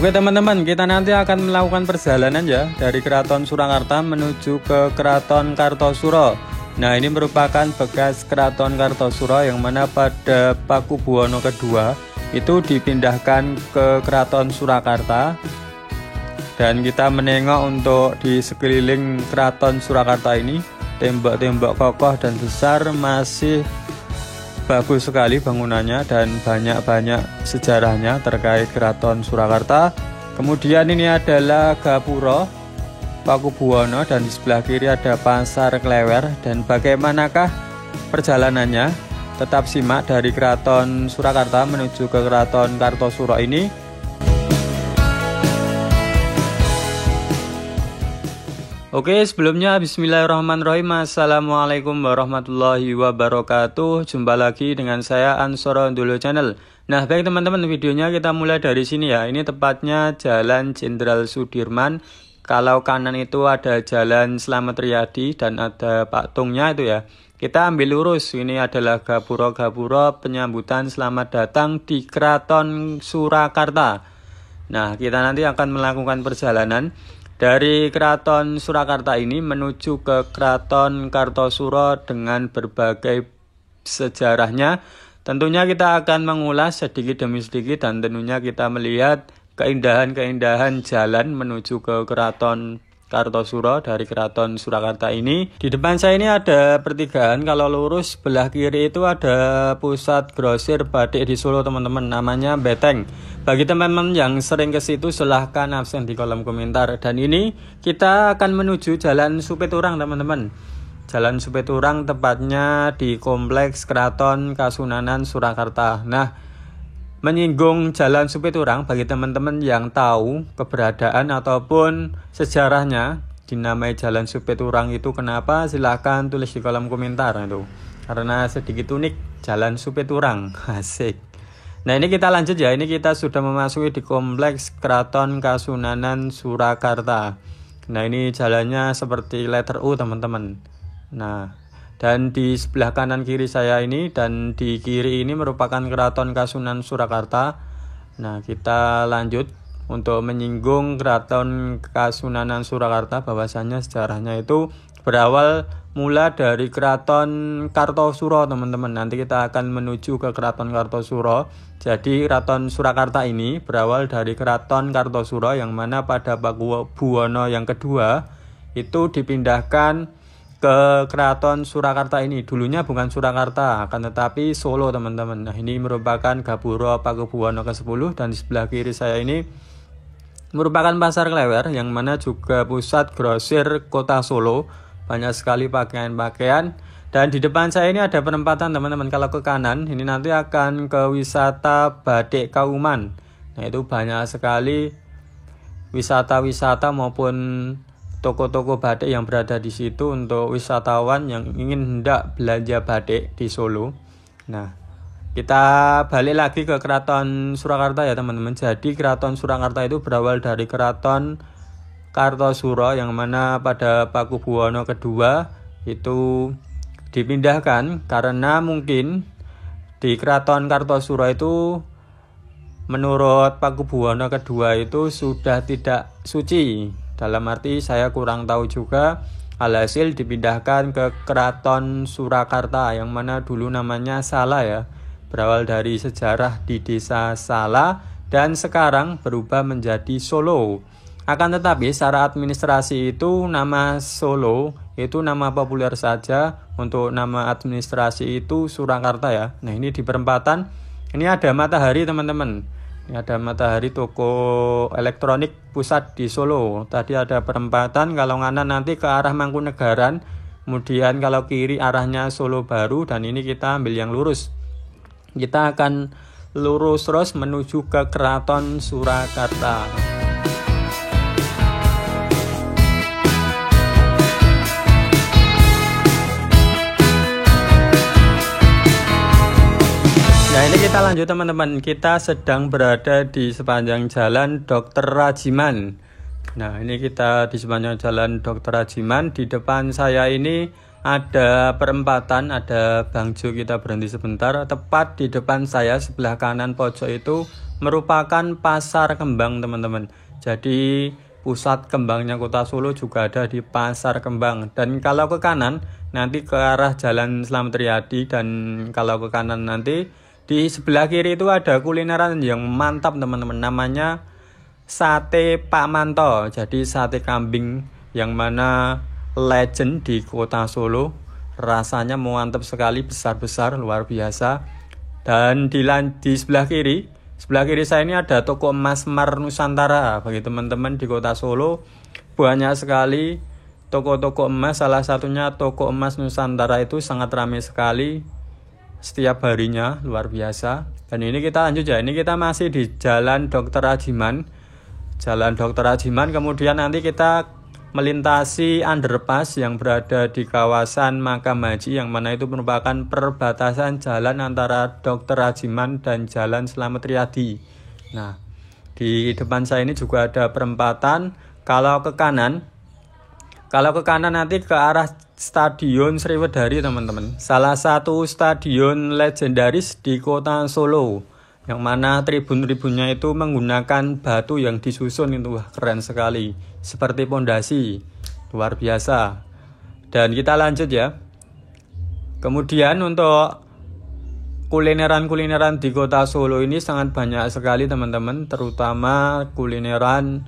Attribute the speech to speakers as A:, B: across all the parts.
A: Oke teman-teman, kita nanti akan melakukan perjalanan ya dari Keraton Surakarta menuju ke Keraton Kartosuro. Nah, ini merupakan bekas Keraton Kartosuro yang mana pada Pakubuwono kedua itu dipindahkan ke Keraton Surakarta. Dan kita menengok untuk di sekeliling Keraton Surakarta ini, tembok-tembok kokoh dan besar, masih bagus sekali bangunannya dan banyak sejarahnya terkait Keraton Surakarta. Kemudian ini adalah Gapura Pakubuwono dan di sebelah kiri ada Pasar Klewer. Dan bagaimanakah perjalanannya? Tetap simak dari Keraton Surakarta menuju ke Keraton Kartosuro ini. Oke, sebelumnya bismillahirrahmanirrahim. Assalamualaikum warahmatullahi wabarakatuh. Jumpa lagi dengan saya Ansoro Ndolo Channel. Nah, baik teman-teman, videonya kita mulai dari sini ya. Ini tepatnya Jalan Jenderal Sudirman. Kalau kanan itu ada Jalan Slamet Riyadi dan ada patungnya itu ya. Kita ambil lurus. Ini adalah Gapura penyambutan selamat datang di Keraton Surakarta. Nah, kita nanti akan melakukan perjalanan dari Keraton Surakarta ini menuju ke Keraton Kartosuro dengan berbagai sejarahnya. Tentunya kita akan mengulas sedikit demi sedikit dan tentunya kita melihat keindahan-keindahan jalan menuju ke Keraton Kartosuro dari Keraton Surakarta ini. Di depan saya ini ada pertigaan, kalau lurus sebelah kiri itu ada pusat grosir batik di Solo teman-teman, namanya Beteng. Bagi teman-teman yang sering ke situ silahkan absen di kolom komentar. Dan ini kita akan menuju Jalan Supeturang teman-teman. Jalan Supeturang tepatnya di Kompleks Keraton Kasunanan Surakarta. Nah, menyinggung Jalan Supeturang bagi teman-teman yang tahu keberadaan ataupun sejarahnya dinamai Jalan Supeturang itu kenapa, silahkan tulis di kolom komentar itu. Karena sedikit unik Jalan Supeturang. Asik. Nah, ini kita lanjut ya. Ini kita sudah memasuki di Kompleks Keraton Kasunanan Surakarta. Nah, ini jalannya seperti letter U teman-teman. Nah, dan di sebelah kanan kiri saya ini dan di kiri ini merupakan Keraton Kasunanan Surakarta. Nah, kita lanjut untuk menyinggung Keraton Kasunanan Surakarta, bahwasannya sejarahnya itu berawal mula dari Keraton Kartosuro teman-teman. Nanti kita akan menuju ke Keraton Kartosuro. Jadi Keraton Surakarta ini berawal dari Keraton Kartosuro yang mana pada Pakubuwono yang kedua itu dipindahkan ke Keraton Surakarta ini. Dulunya bukan Surakarta, akan tetapi Solo teman-teman. Nah, ini merupakan Gapura Pakubuwono ke-10 dan di sebelah kiri saya ini merupakan Pasar Klewer yang mana juga pusat grosir kota Solo. Banyak sekali pakaian-pakaian. Dan di depan saya ini ada perempatan teman-teman. Kalau ke kanan ini nanti akan ke wisata Batik Kauman. Nah, itu banyak sekali wisata-wisata maupun toko-toko batik yang berada di situ untuk wisatawan yang ingin hendak belanja batik di Solo. Nah, kita balik lagi ke Keraton Surakarta ya teman-teman. Jadi Keraton Surakarta itu berawal dari Keraton Kartosuro yang mana pada Pakubuwono kedua itu dipindahkan karena mungkin di Keraton Kartosuro itu menurut Pakubuwono kedua itu sudah tidak suci. Dalam arti saya kurang tahu juga, alhasil dipindahkan ke Keraton Surakarta yang mana dulu namanya Sala ya. Berawal dari sejarah di desa Sala dan sekarang berubah menjadi Solo. Akan tetapi secara administrasi itu nama Solo itu nama populer saja, untuk nama administrasi itu Surakarta ya. Nah, ini di perempatan ini ada Matahari teman-teman. Ini ada Matahari toko elektronik pusat di Solo. Tadi ada perempatan, kalau kanan nanti ke arah Mangkunegaran, kemudian kalau kiri arahnya Solo Baru, dan ini kita ambil yang lurus. Kita akan lurus terus menuju ke Keraton Surakarta. Nah, ini kita lanjut teman-teman. Kita sedang berada di sepanjang jalan Dr. Rajiman. Nah, ini kita di sepanjang jalan Dr. Rajiman. Di depan saya ini ada perempatan, ada bangjo, kita berhenti sebentar. Tepat di depan saya sebelah kanan pojok itu merupakan pasar kembang teman-teman. Jadi pusat kembangnya Kota Solo juga ada di Pasar Kembang. Dan kalau ke kanan nanti ke arah Jalan Slamet Riyadi, dan kalau ke kanan nanti di sebelah kiri itu ada kulineran yang mantap teman-teman, namanya Sate Pak Manto. Jadi sate kambing yang mana legend di Kota Solo, rasanya mantap sekali, besar-besar, luar biasa. Dan di sebelah kiri saya ini ada toko emas Mar Nusantara. Bagi teman-teman di Kota Solo banyak sekali toko-toko emas, salah satunya toko emas Nusantara itu sangat ramai sekali setiap harinya, luar biasa. Dan ini kita lanjut ya, ini kita masih di Jalan Dr. Rajiman. Jalan Dr. Rajiman, kemudian nanti kita melintasi underpass yang berada di kawasan Makam Haji, yang mana itu merupakan perbatasan jalan antara Dr. Rajiman dan Jalan Slamet Riyadi. Nah, di depan saya ini juga ada perempatan. Kalau ke kanan nanti ke arah Stadion Sriwedari teman-teman. Salah satu stadion legendaris di Kota Solo, yang mana tribun-tribunnya itu menggunakan batu yang disusun itu. Wah, keren sekali, seperti pondasi, luar biasa. Dan kita lanjut ya. Kemudian untuk kulineran di Kota Solo ini sangat banyak sekali teman-teman, terutama kulineran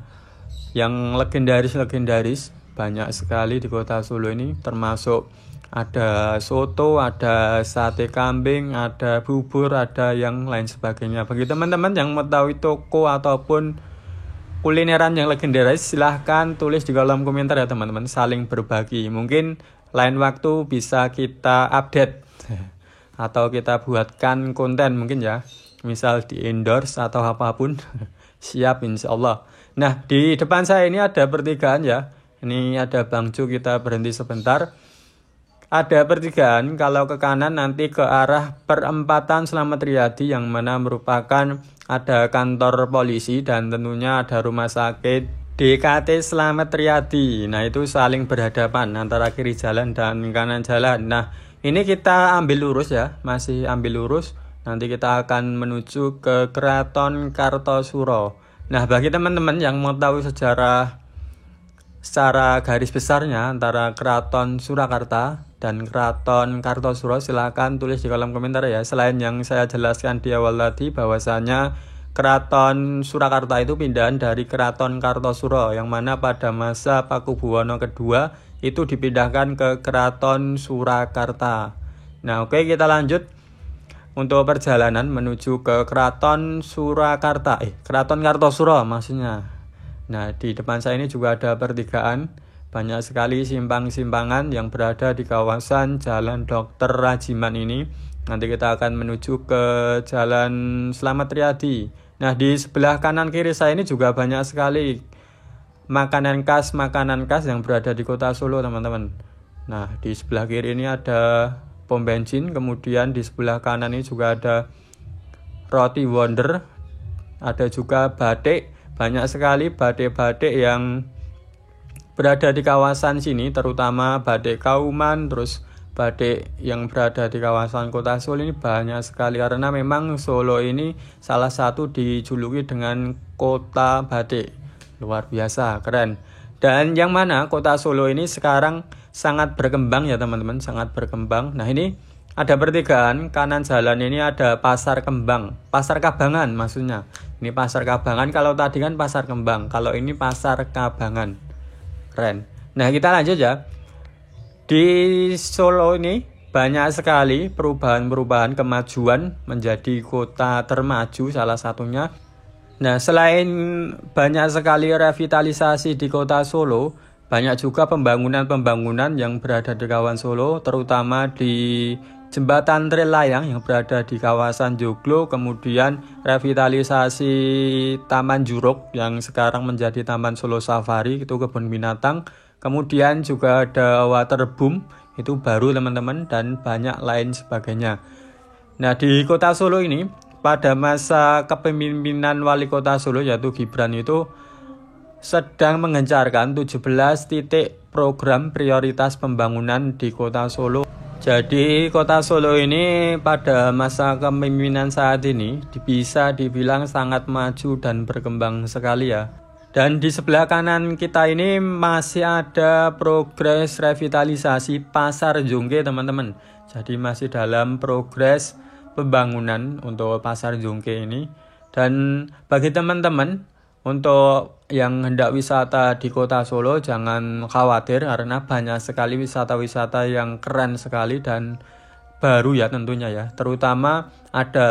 A: yang legendaris, banyak sekali di Kota Solo ini, termasuk ada soto, ada sate kambing, ada bubur, ada yang lain sebagainya. Bagi teman-teman yang mengetahui toko ataupun kulineran yang legendaris, silahkan tulis di kolom komentar ya teman-teman, saling berbagi. Mungkin lain waktu bisa kita update atau kita buatkan konten mungkin ya, misal di endorse atau apapun. Siap insya Allah. Nah, di depan saya ini ada pertigaan ya, ini ada bangjo, kita berhenti sebentar. Ada pertigaan, kalau ke kanan nanti ke arah perempatan Slamet Riyadi, yang mana merupakan ada kantor polisi dan tentunya ada rumah sakit DKT Slamet Riyadi. Nah, itu saling berhadapan antara kiri jalan dan kanan jalan. Nah, ini kita ambil lurus ya, masih ambil lurus. Nanti kita akan menuju ke Keraton Kartosuro. Nah, bagi teman-teman yang mau tahu sejarah secara garis besarnya antara Keraton Surakarta dan Keraton Kartosuro, silahkan tulis di kolom komentar ya. Selain yang saya jelaskan di awal tadi, bahwasanya Keraton Surakarta itu pindahan dari Keraton Kartosuro, yang mana pada masa Pakubuwono II itu dipindahkan ke Keraton Surakarta. Nah, oke, kita lanjut untuk perjalanan menuju ke Keraton Surakarta, Keraton Kartosuro maksudnya. Nah, di depan saya ini juga ada pertigaan, banyak sekali simpang-simpangan yang berada di kawasan Jalan Dr. Rajiman ini. Nanti kita akan menuju ke Jalan Slamet Riyadi. Nah, di sebelah kanan kiri saya ini juga banyak sekali makanan khas yang berada di Kota Solo teman-teman. Nah, di sebelah kiri ini ada pom bensin, kemudian di sebelah kanan ini juga ada roti Wonder, ada juga batik. Banyak sekali batik-batik yang berada di kawasan sini, terutama batik Kauman, terus batik yang berada di kawasan Kota Solo ini banyak sekali, karena memang Solo ini salah satu dijuluki dengan kota batik. Luar biasa, keren. Dan yang mana Kota Solo ini sekarang sangat berkembang ya teman-teman, sangat berkembang. Nah, ini ada pertigaan, kanan jalan ini ada Pasar Kembang, Pasar Kabangan maksudnya. Ini Pasar Kabangan, kalau tadi kan Pasar Kembang, kalau ini Pasar Kabangan. Keren. Nah, kita lanjut ya. Di Solo ini banyak sekali perubahan-perubahan, kemajuan menjadi kota termaju salah satunya. Nah, selain banyak sekali revitalisasi di Kota Solo, banyak juga pembangunan-pembangunan yang berada di kawasan Solo, terutama di Jembatan Rel Layang yang berada di kawasan Joglo, kemudian revitalisasi Taman Juruk yang sekarang menjadi Taman Solo Safari, itu kebun binatang. Kemudian juga ada Waterboom, itu baru teman-teman, dan banyak lain sebagainya. Nah, di Kota Solo ini pada masa kepemimpinan Wali Kota Solo yaitu Gibran itu sedang mengencarkan 17 titik program prioritas pembangunan di Kota Solo. Jadi Kota Solo ini pada masa kepemimpinan saat ini bisa dibilang sangat maju dan berkembang sekali ya. Dan di sebelah kanan kita ini masih ada progres revitalisasi Pasar Jongke teman-teman. Jadi masih dalam progres pembangunan untuk Pasar Jongke ini. Dan bagi teman-teman untuk yang hendak wisata di Kota Solo jangan khawatir karena banyak sekali wisata-wisata yang keren sekali dan baru ya tentunya ya. Terutama ada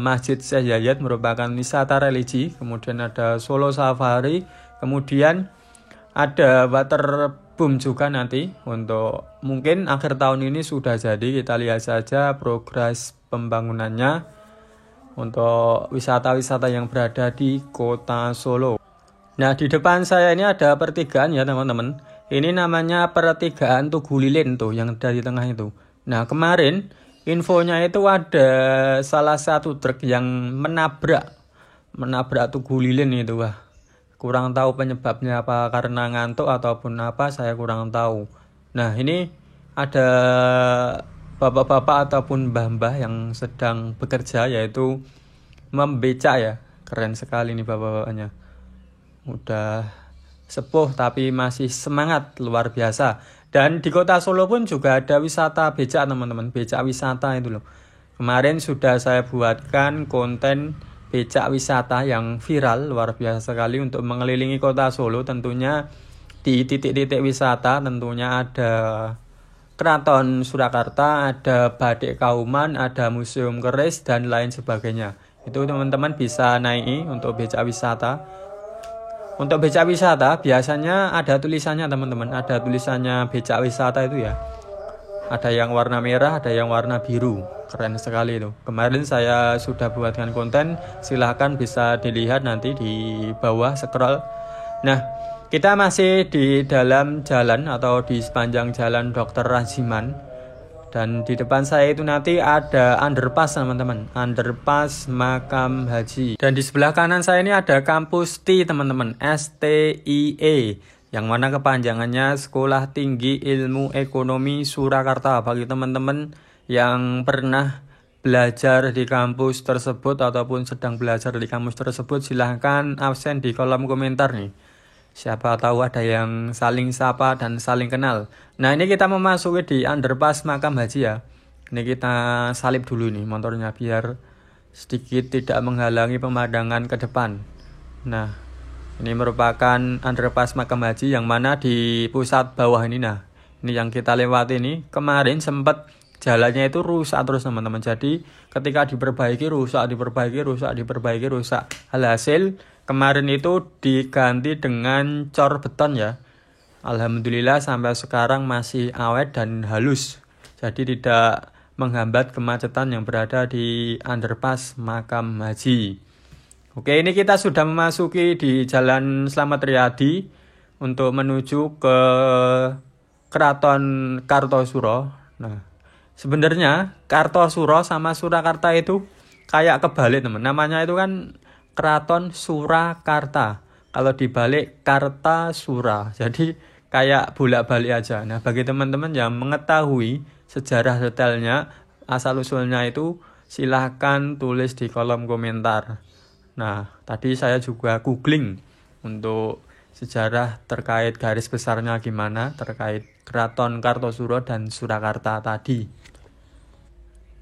A: Masjid Syekh Yayat merupakan wisata religi, kemudian ada Solo Safari, kemudian ada waterboom juga nanti untuk mungkin akhir tahun ini sudah jadi. Kita lihat saja progres pembangunannya untuk wisata-wisata yang berada di Kota Solo. Nah, di depan saya ini ada pertigaan ya teman-teman. Ini namanya pertigaan Tugu Lilin tuh yang dari tengah itu. Nah, kemarin infonya itu ada salah satu truk yang menabrak Tugu Lilin itu. Wah, kurang tahu penyebabnya apa, karena ngantuk ataupun apa, saya kurang tahu. Nah, ini ada bapak-bapak ataupun mbah-mbah yang sedang bekerja, yaitu membeca ya. Keren sekali nih bapak-bapaknya. Udah sepuh tapi masih semangat, luar biasa. Dan di Kota Solo pun juga ada wisata becak teman-teman, becak wisata itu loh. Kemarin sudah saya buatkan konten becak wisata yang viral, luar biasa sekali untuk mengelilingi Kota Solo. Tentunya di titik-titik wisata tentunya ada Keraton Surakarta, ada Badik Kauman, ada Museum Keris dan lain sebagainya. Itu teman-teman bisa naiki untuk becak wisata. Untuk becak wisata biasanya ada tulisannya teman-teman, ada tulisannya becak wisata itu ya. Ada yang warna merah, ada yang warna biru. Keren sekali itu. Kemarin saya sudah buatkan konten, silahkan bisa dilihat nanti di bawah scroll. Nah, kita masih di dalam jalan atau di sepanjang jalan Dr. Rajiman. Dan di depan saya itu nanti ada underpass teman-teman, underpass Makam Haji. Dan di sebelah kanan saya ini ada kampus TI teman-teman, STIE, yang mana kepanjangannya Sekolah Tinggi Ilmu Ekonomi Surakarta. Bagi teman-teman yang pernah belajar di kampus tersebut ataupun sedang belajar di kampus tersebut, silahkan absen di kolom komentar nih. Siapa tahu ada yang saling sapa dan saling kenal. Nah, ini kita memasuki di underpass Makam Haji ya. Ini kita salip dulu nih motornya biar sedikit tidak menghalangi pemandangan ke depan. Nah, ini merupakan underpass Makam Haji yang mana di pusat bawah ini. Nah, ini yang kita lewati ini. Kemarin sempat jalannya itu rusak terus teman-teman. Jadi ketika diperbaiki rusak. Alhasil kemarin itu diganti dengan cor beton ya. Alhamdulillah sampai sekarang masih awet dan halus. Jadi tidak menghambat kemacetan yang berada di underpass Makam Haji. Oke, ini kita sudah memasuki di Jalan Slamet Riyadi untuk menuju ke Keraton Kartosuro. Nah, sebenarnya Kartosuro sama Surakarta itu kayak kebalik teman. Namanya itu kan Keraton Surakarta. Kalau dibalik Kartasura. Jadi kayak bolak-balik aja. Nah, bagi teman-teman yang mengetahui sejarah detailnya, asal-usulnya itu silahkan tulis di kolom komentar. Nah, tadi saya juga googling untuk sejarah terkait garis besarnya gimana terkait Keraton Kartosuro dan Surakarta tadi.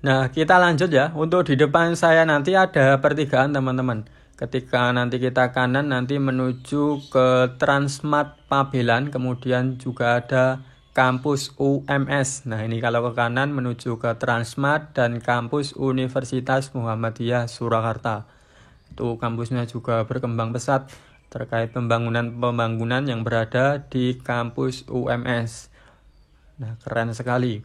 A: Nah, kita lanjut ya. Untuk di depan saya nanti ada pertigaan teman-teman. Ketika nanti kita kanan nanti menuju ke Transmart Pabelan, kemudian juga ada kampus UMS. Nah, ini kalau ke kanan menuju ke Transmart dan kampus Universitas Muhammadiyah Surakarta. Itu kampusnya juga berkembang pesat terkait pembangunan yang berada di kampus UMS. Nah, keren sekali.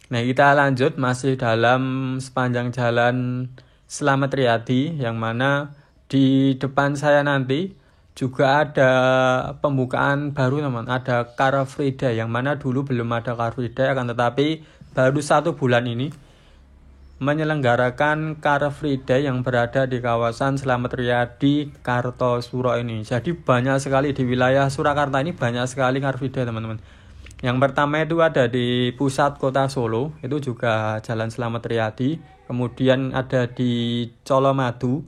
A: Nah, kita lanjut masih dalam sepanjang jalan Slamet Riyadi, yang mana di depan saya nanti juga ada pembukaan baru teman. Ada Car Free Day, yang mana dulu belum ada Car Free Day, akan tetapi baru 1 bulan ini menyelenggarakan Car Free Day yang berada di kawasan Slamet Riyadi, Kartosuro ini. Jadi banyak sekali di wilayah Surakarta ini, banyak sekali Car Free Day teman-teman. Yang pertama itu ada di pusat kota Solo, itu juga Jalan Slamet Riyadi. Kemudian ada di Colomadu,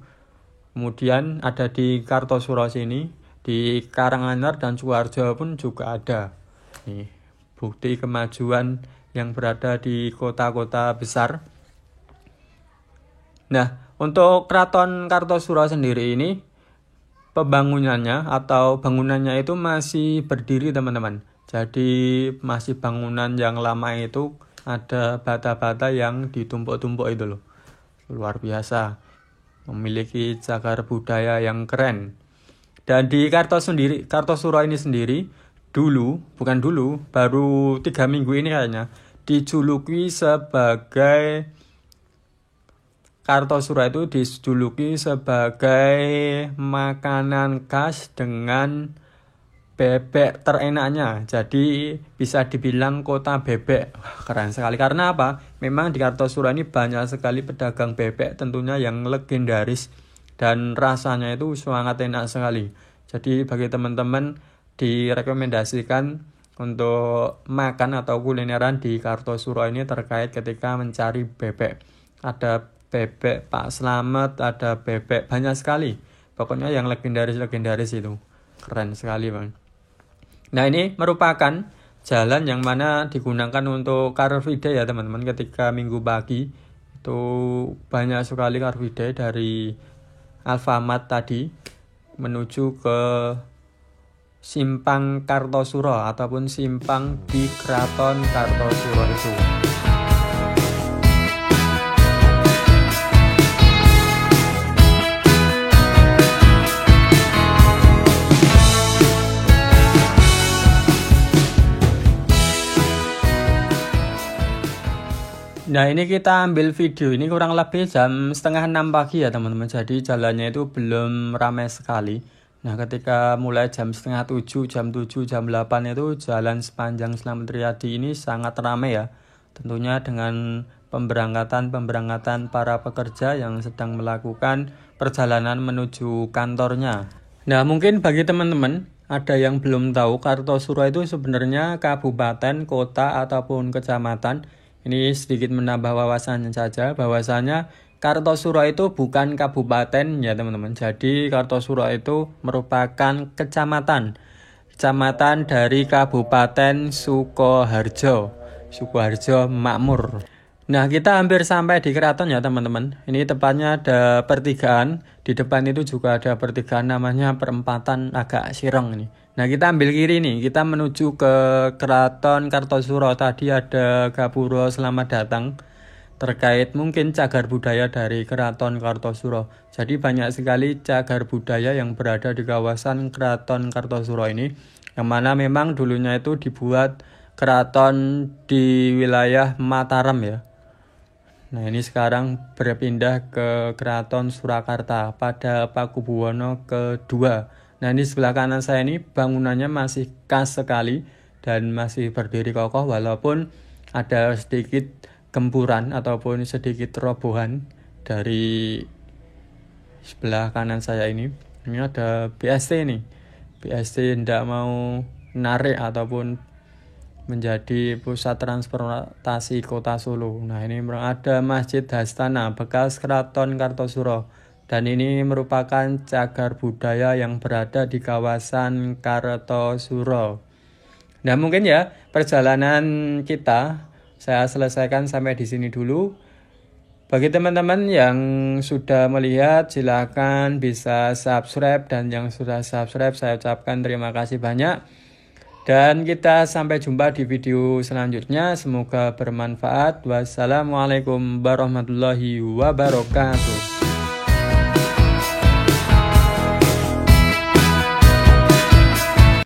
A: kemudian ada di Kartosuro sini, di Karanganyar dan Sukoharjo pun juga ada. Nih, bukti kemajuan yang berada di kota-kota besar. Nah, untuk Keraton Kartosuro sendiri ini pembangunannya atau bangunannya itu masih berdiri teman-teman. Jadi masih bangunan yang lama itu, ada bata-bata yang ditumpuk-tumpuk itu loh. Luar biasa. Memiliki cagar budaya yang keren. Dan di Kartosuro ini sendiri, baru 3 minggu ini kayaknya, dijuluki sebagai Kartosuro itu dijuluki sebagai makanan khas dengan bebek terenaknya. Jadi bisa dibilang kota bebek. Keren sekali. Karena apa? Memang di Kartosuro ini banyak sekali pedagang bebek tentunya yang legendaris dan rasanya itu sangat enak sekali. Jadi bagi teman-teman direkomendasikan untuk makan atau kulineran di Kartosuro ini terkait ketika mencari bebek. Ada bebek Pak Slamet, ada bebek banyak sekali. Pokoknya yang legendaris itu. Keren sekali, Bang. Nah, ini merupakan jalan yang mana digunakan untuk Car Free Day ya, teman-teman. Ketika Minggu pagi itu banyak sekali Car Free Day dari Alfamart tadi menuju ke Simpang Kartosuro ataupun simpang di Keraton Kartosuro itu. Nah, ini kita ambil video ini kurang lebih jam 5:30 pagi ya teman-teman. Jadi jalannya itu belum ramai sekali. Nah, ketika mulai jam 6:30, jam 7, jam 8 itu jalan sepanjang Slamet Riyadi ini sangat ramai ya. Tentunya dengan pemberangkatan para pekerja yang sedang melakukan perjalanan menuju kantornya. Nah, mungkin bagi teman-teman ada yang belum tahu, Kartosuro itu sebenarnya kabupaten, kota, ataupun kecamatan. Ini sedikit menambah wawasan saja, bahwasanya Kartosuro itu bukan kabupaten ya teman-teman. Jadi Kartosuro itu merupakan kecamatan dari Kabupaten Sukoharjo Makmur. Nah, kita hampir sampai di keraton ya teman-teman. Ini tepatnya ada pertigaan. Di depan itu juga ada pertigaan namanya Perempatan Agak Sireng ini. Nah, kita ambil kiri nih. Kita menuju ke Keraton Kartosuro. Tadi ada Gapuro selamat datang terkait mungkin cagar budaya dari Keraton Kartosuro. Jadi banyak sekali cagar budaya yang berada di kawasan Keraton Kartosuro ini, yang mana memang dulunya itu dibuat keraton di wilayah Mataram ya. Nah, ini sekarang berpindah ke Keraton Surakarta pada Pakubuwono kedua. Nah, ini sebelah kanan saya ini bangunannya masih khas sekali dan masih berdiri kokoh walaupun ada sedikit gempuran ataupun sedikit robohan dari sebelah kanan saya ini. Ini ada BST nih. BST tidak mau narik ataupun menjadi pusat transportasi kota Solo. Nah, ini ada Masjid Hastana bekas Keraton Kartosuro. Dan ini merupakan cagar budaya yang berada di kawasan Kartosuro. Nah, mungkin ya perjalanan kita saya selesaikan sampai di sini dulu. Bagi teman-teman yang sudah melihat, silakan bisa subscribe, dan yang sudah subscribe saya ucapkan terima kasih banyak. Dan kita sampai jumpa di video selanjutnya. Semoga bermanfaat. Wassalamualaikum warahmatullahi wabarakatuh.